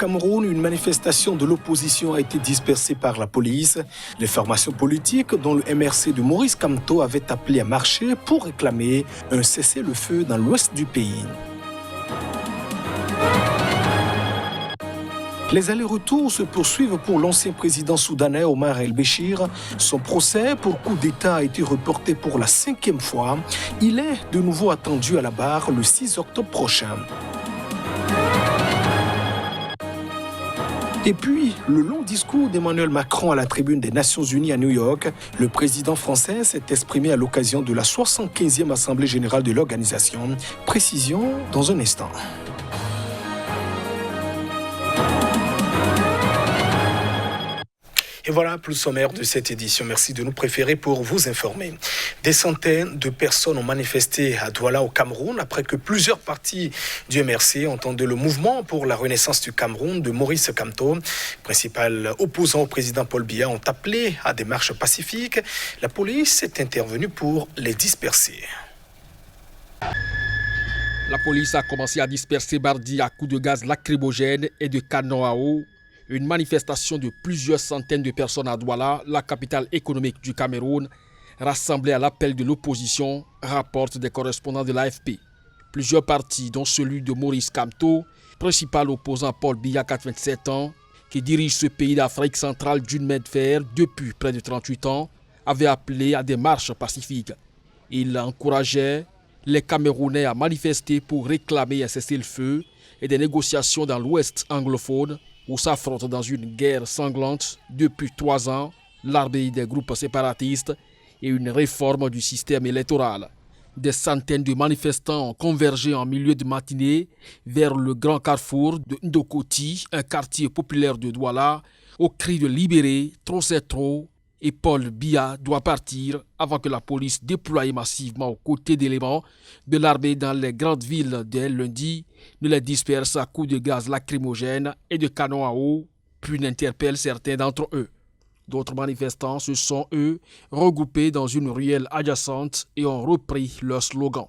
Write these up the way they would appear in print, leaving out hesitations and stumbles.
Cameroun, une manifestation de l'opposition a été dispersée par la police. Les formations politiques, dont le MRC de Maurice Kamto, avaient appelé à marcher pour réclamer un cessez-le-feu dans l'ouest du pays. Les allers-retours se poursuivent pour l'ancien président soudanais Omar el-Béchir. Son procès pour coup d'État a été reporté pour la 5e fois. Il est de nouveau attendu à la barre le 6 octobre prochain. Et puis, le long discours d'Emmanuel Macron à la tribune des Nations Unies à New York, le président français s'est exprimé à l'occasion de la 75e Assemblée générale de l'organisation. Précision dans un instant. Et voilà, plus sommaire de cette édition. Merci de nous préférer pour vous informer. Des centaines de personnes ont manifesté à Douala, au Cameroun, après que plusieurs partis du MRC ont entendu le mouvement pour la renaissance du Cameroun de Maurice Kamto. Principal opposant au président Paul Biya ont appelé à des marches pacifiques. La police est intervenue pour les disperser. La police a commencé à disperser mardi à coups de gaz lacrymogène et de canons à eau une manifestation de plusieurs centaines de personnes à Douala, la capitale économique du Cameroun, rassemblée à l'appel de l'opposition, rapportent des correspondants de l'AFP. Plusieurs partis, dont celui de Maurice Kamto, principal opposant Paul Biya, 27 ans, qui dirige ce pays d'Afrique centrale d'une main de fer depuis près de 38 ans, avaient appelé à des marches pacifiques. Il encourageait les Camerounais à manifester pour réclamer un cessez-le-feu et des négociations dans l'Ouest anglophone, où s'affrontent dans une guerre sanglante depuis 3 ans l'armée des groupes séparatistes et une réforme du système électoral. Des centaines de manifestants ont convergé en milieu de matinée vers le grand carrefour de Ndokoti, un quartier populaire de Douala, au cri de libérer, trop c'est trop, et Paul Biya doit partir avant que la police déployée massivement aux côtés d'éléments de l'armée dans les grandes villes dès lundi ne les disperse à coups de gaz lacrymogène et de canons à eau, puis n'interpelle certains d'entre eux. D'autres manifestants se sont, eux, regroupés dans une ruelle adjacente et ont repris leur slogan.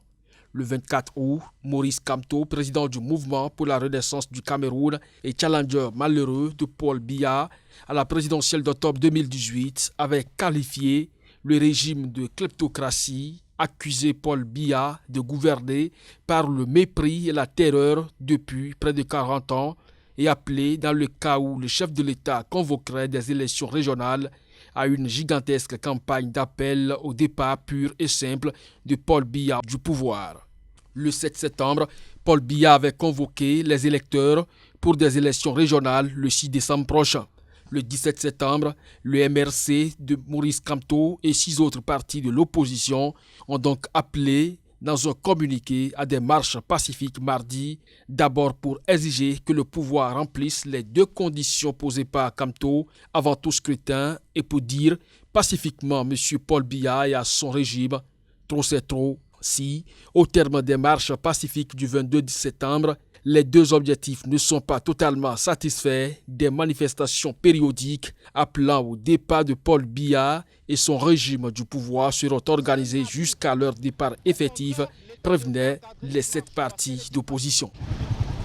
Le 24 août, Maurice Kamto, président du mouvement pour la renaissance du Cameroun et challenger malheureux de Paul Biya à la présidentielle d'octobre 2018, avait qualifié le régime de kleptocratie, accusé Paul Biya de gouverner par le mépris et la terreur depuis près de 40 ans et appelé, dans le cas où le chef de l'État convoquerait des élections régionales, à une gigantesque campagne d'appel au départ pur et simple de Paul Biya du pouvoir. Le 7 septembre, Paul Biya avait convoqué les électeurs pour des élections régionales le 6 décembre prochain. Le 17 septembre, le MRC de Maurice Kamto et 6 autres partis de l'opposition ont donc appelé dans un communiqué à des marches pacifiques mardi, d'abord pour exiger que le pouvoir remplisse les 2 conditions posées par Kamto avant tout scrutin et pour dire pacifiquement M. Paul Biya et à son régime « trop c'est trop » si, au terme des marches pacifiques du 22 septembre, les 2 objectifs ne sont pas totalement satisfaits, des manifestations périodiques appelant au départ de Paul Biya et son régime du pouvoir seront organisées jusqu'à leur départ effectif, prévenaient les 7 partis d'opposition.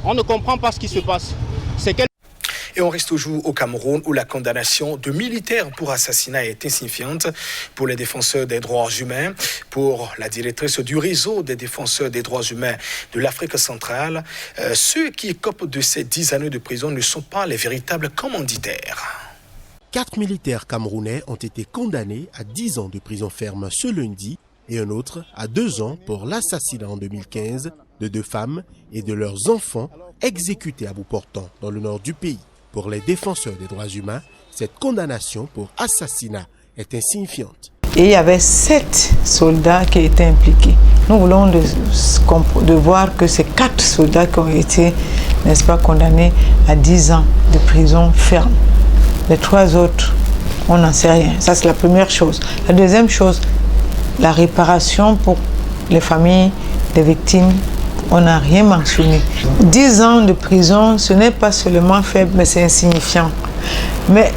On ne comprend pas ce qui se passe. Et on reste toujours au Cameroun où la condamnation de militaires pour assassinat est insignifiante pour les défenseurs des droits humains. Pour la directrice du réseau des défenseurs des droits humains de l'Afrique centrale, ceux qui écopent de ces 10 années de prison ne sont pas les véritables commanditaires. 4 militaires camerounais ont été condamnés à 10 ans de prison ferme ce lundi et un autre à 2 ans pour l'assassinat en 2015 de 2 femmes et de leurs enfants exécutés à bout portant dans le nord du pays. Pour les défenseurs des droits humains, cette condamnation pour assassinat est insignifiante. Et il y avait 7 soldats qui étaient impliqués. Nous voulons de voir que ces 4 soldats qui ont été, n'est-ce pas, condamnés à 10 ans de prison ferme. Les 3 autres, on n'en sait rien. Ça, c'est la première chose. La deuxième chose, la réparation pour les familles des victimes. On n'a rien mentionné. 10 ans de prison, ce n'est pas seulement faible, mais c'est insignifiant. Mais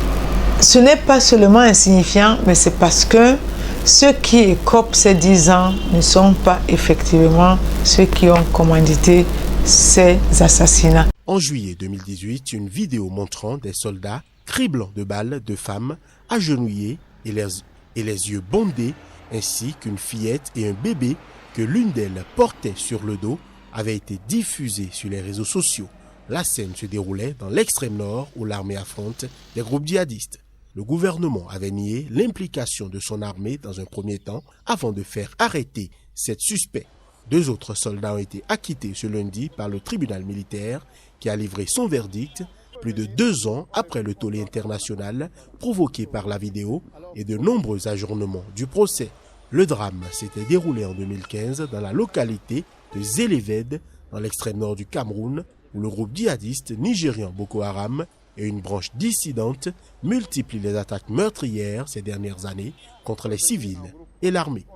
ce n'est pas seulement insignifiant, mais c'est parce que ceux qui écopent ces 10 ans ne sont pas effectivement ceux qui ont commandité ces assassinats. En juillet 2018, une vidéo montrant des soldats criblant de balles de femmes agenouillées et les yeux bandés, ainsi qu'une fillette et un bébé que l'une d'elles portait sur le dos, avait été diffusée sur les réseaux sociaux. La scène se déroulait dans l'extrême nord où l'armée affronte des groupes djihadistes. Le gouvernement avait nié l'implication de son armée dans un premier temps avant de faire arrêter 7 suspects. 2 autres soldats ont été acquittés ce lundi par le tribunal militaire qui a livré son verdict plus de 2 ans après le tollé international provoqué par la vidéo et de nombreux ajournements du procès. Le drame s'était déroulé en 2015 dans la localité de Zéleved, dans l'extrême nord du Cameroun, où le groupe djihadiste nigérian Boko Haram et une branche dissidente multiplient les attaques meurtrières ces dernières années contre les civils et l'armée.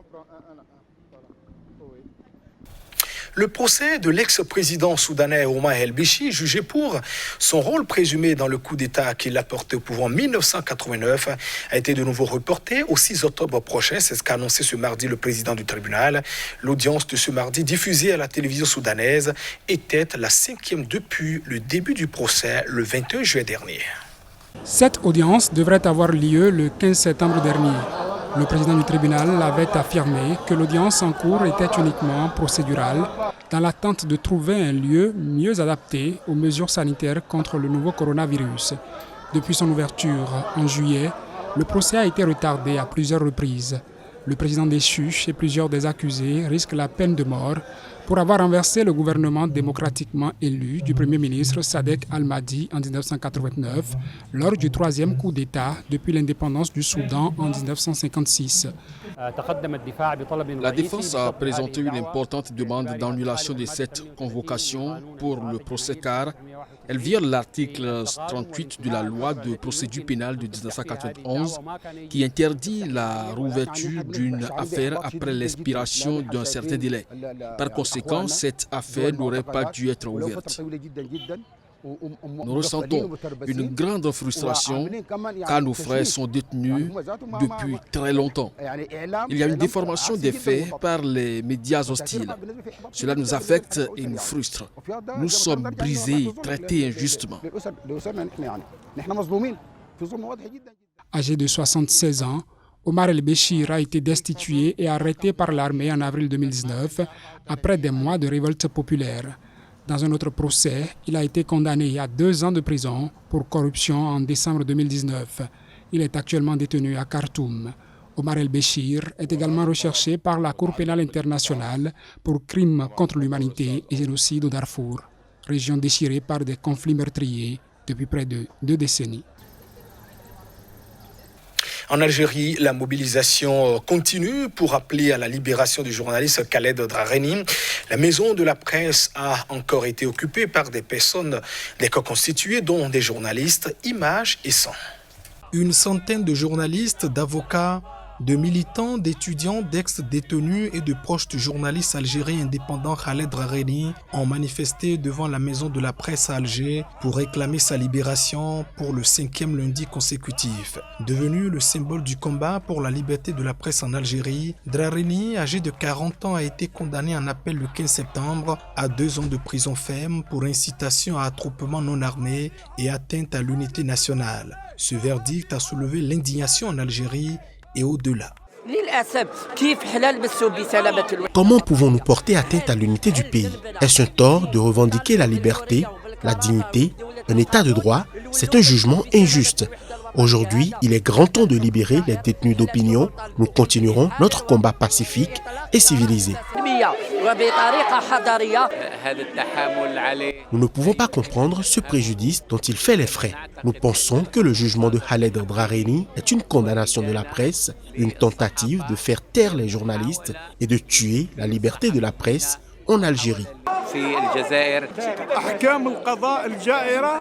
Le procès de l'ex-président soudanais Omar el-Béchi, jugé pour son rôle présumé dans le coup d'État qui l'a porté au pouvoir en 1989, a été de nouveau reporté au 6 octobre prochain. C'est ce qu'a annoncé ce mardi le président du tribunal. L'audience de ce mardi, diffusée à la télévision soudanaise, était la 5e depuis le début du procès le 21 juillet dernier. Cette audience devrait avoir lieu le 15 septembre dernier. Le président du tribunal avait affirmé que l'audience en cours était uniquement procédurale, dans l'attente de trouver un lieu mieux adapté aux mesures sanitaires contre le nouveau coronavirus. Depuis son ouverture en juillet, le procès a été retardé à plusieurs reprises. Le président déchu et plusieurs des accusés risquent la peine de mort pour avoir renversé le gouvernement démocratiquement élu du Premier ministre Sadek Al-Mahdi en 1989 lors du 3e coup d'État depuis l'indépendance du Soudan en 1956. La défense a présenté une importante demande d'annulation de cette convocation pour le procès car elle viole l'article 38 de la loi de procédure pénale de 1991 qui interdit la rouverture d'une affaire après l'expiration d'un certain délai. Par conséquent, cette affaire n'aurait pas dû être ouverte. Nous ressentons une grande frustration car nos frères sont détenus depuis très longtemps. Il y a une déformation des faits par les médias hostiles. Cela nous affecte et nous frustre. Nous sommes brisés et traités injustement. Âgé de 76 ans, Omar el-Béchir a été destitué et arrêté par l'armée en avril 2019 après des mois de révolte populaire. Dans un autre procès, il a été condamné à 2 ans de prison pour corruption en décembre 2019. Il est actuellement détenu à Khartoum. Omar el-Béchir est également recherché par la Cour pénale internationale pour crimes contre l'humanité et génocide au Darfour, région déchirée par des conflits meurtriers depuis près de 2 décennies. En Algérie, la mobilisation continue pour appeler à la libération du journaliste Khaled Drareni. La maison de la presse a encore été occupée par des personnes, des corps constitués, dont des journalistes, images et sons. Une centaine de journalistes, d'avocats, de militants, d'étudiants, d'ex-détenus et de proches du journaliste algérien indépendant Khaled Drareni ont manifesté devant la maison de la presse à Alger pour réclamer sa libération pour le 5e lundi consécutif. Devenu le symbole du combat pour la liberté de la presse en Algérie, Drareni, âgé de 40 ans, a été condamné en appel le 15 septembre à 2 ans de prison ferme pour incitation à attroupement non armé et atteinte à l'unité nationale. Ce verdict a soulevé l'indignation en Algérie et au-delà. Comment pouvons-nous porter atteinte à l'unité du pays? Est-ce un tort de revendiquer la liberté, la dignité, un état de droit? C'est un jugement injuste. Aujourd'hui, il est grand temps de libérer les détenus d'opinion. Nous continuerons notre combat pacifique et civilisé. Nous ne pouvons pas comprendre ce préjudice dont il fait les frais. Nous pensons que le jugement de Khaled Drareni est une condamnation de la presse, une tentative de faire taire les journalistes et de tuer la liberté de la presse en Algérie.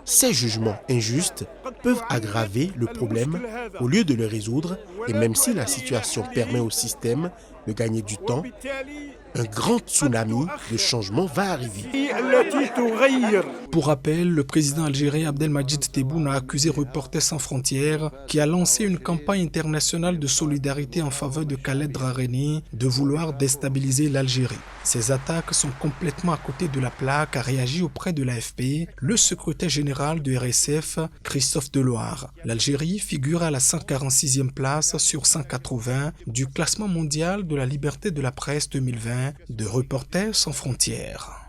Ces jugements injustes peuvent aggraver le problème au lieu de le résoudre, et même si la situation permet au système de gagner du temps, un grand tsunami de changement va arriver. Pour rappel, le président algérien Abdelmadjid Tebboune a accusé Reporters sans frontières, qui a lancé une campagne internationale de solidarité en faveur de Khaled Drareni, de vouloir déstabiliser l'Algérie. Ces attaques sont complètement à côté de la plaque, a réagi auprès de l'AFP le secrétaire général de RSF, Christophe Deloire. L'Algérie figure à la 146e place sur 180 du classement mondial de la liberté de la presse 2020 de Reporters sans frontières.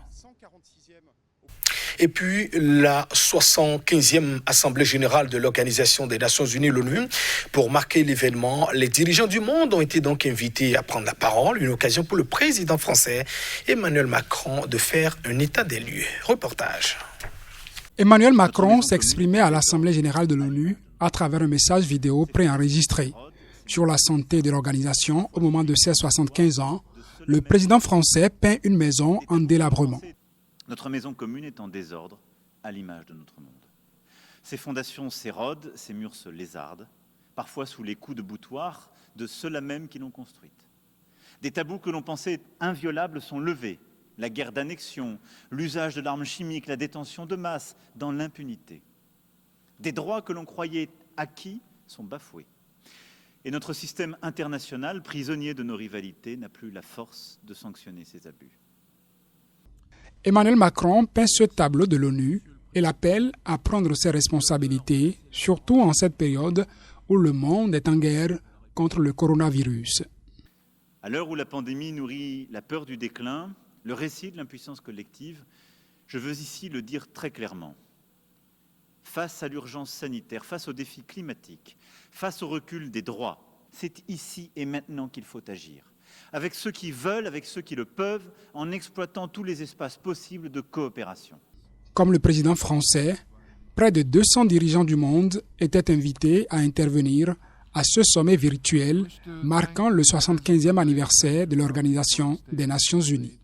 Et puis, la 75e Assemblée générale de l'Organisation des Nations Unies, l'ONU, pour marquer l'événement, les dirigeants du monde ont été donc invités à prendre la parole, une occasion pour le président français Emmanuel Macron de faire un état des lieux. Reportage. Emmanuel Macron s'exprimait à l'Assemblée générale de l'ONU à travers un message vidéo préenregistré. Sur la santé de l'organisation, au moment de ses 75 ans, le président français peint une maison en délabrement. Notre maison commune est en désordre, à l'image de notre monde. Ses fondations s'érodent, ses murs se lézardent, parfois sous les coups de boutoir de ceux-là même qui l'ont construite. Des tabous que l'on pensait inviolables sont levés. La guerre d'annexion, l'usage de l'arme chimique, la détention de masse dans l'impunité. Des droits que l'on croyait acquis sont bafoués. Et notre système international, prisonnier de nos rivalités, n'a plus la force de sanctionner ces abus. Emmanuel Macron peint ce tableau de l'ONU et l'appelle à prendre ses responsabilités, surtout en cette période où le monde est en guerre contre le coronavirus. À l'heure où la pandémie nourrit la peur du déclin, le récit de l'impuissance collective, je veux ici le dire très clairement. Face à l'urgence sanitaire, face aux défis climatiques, face au recul des droits, c'est ici et maintenant qu'il faut agir. Avec ceux qui veulent, avec ceux qui le peuvent, en exploitant tous les espaces possibles de coopération. Comme le président français, près de 200 dirigeants du monde étaient invités à intervenir à ce sommet virtuel marquant le 75e anniversaire de l'Organisation des Nations Unies.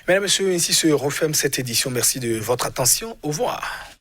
Mesdames et messieurs, ainsi se referme cette édition. Merci de votre attention. Au revoir.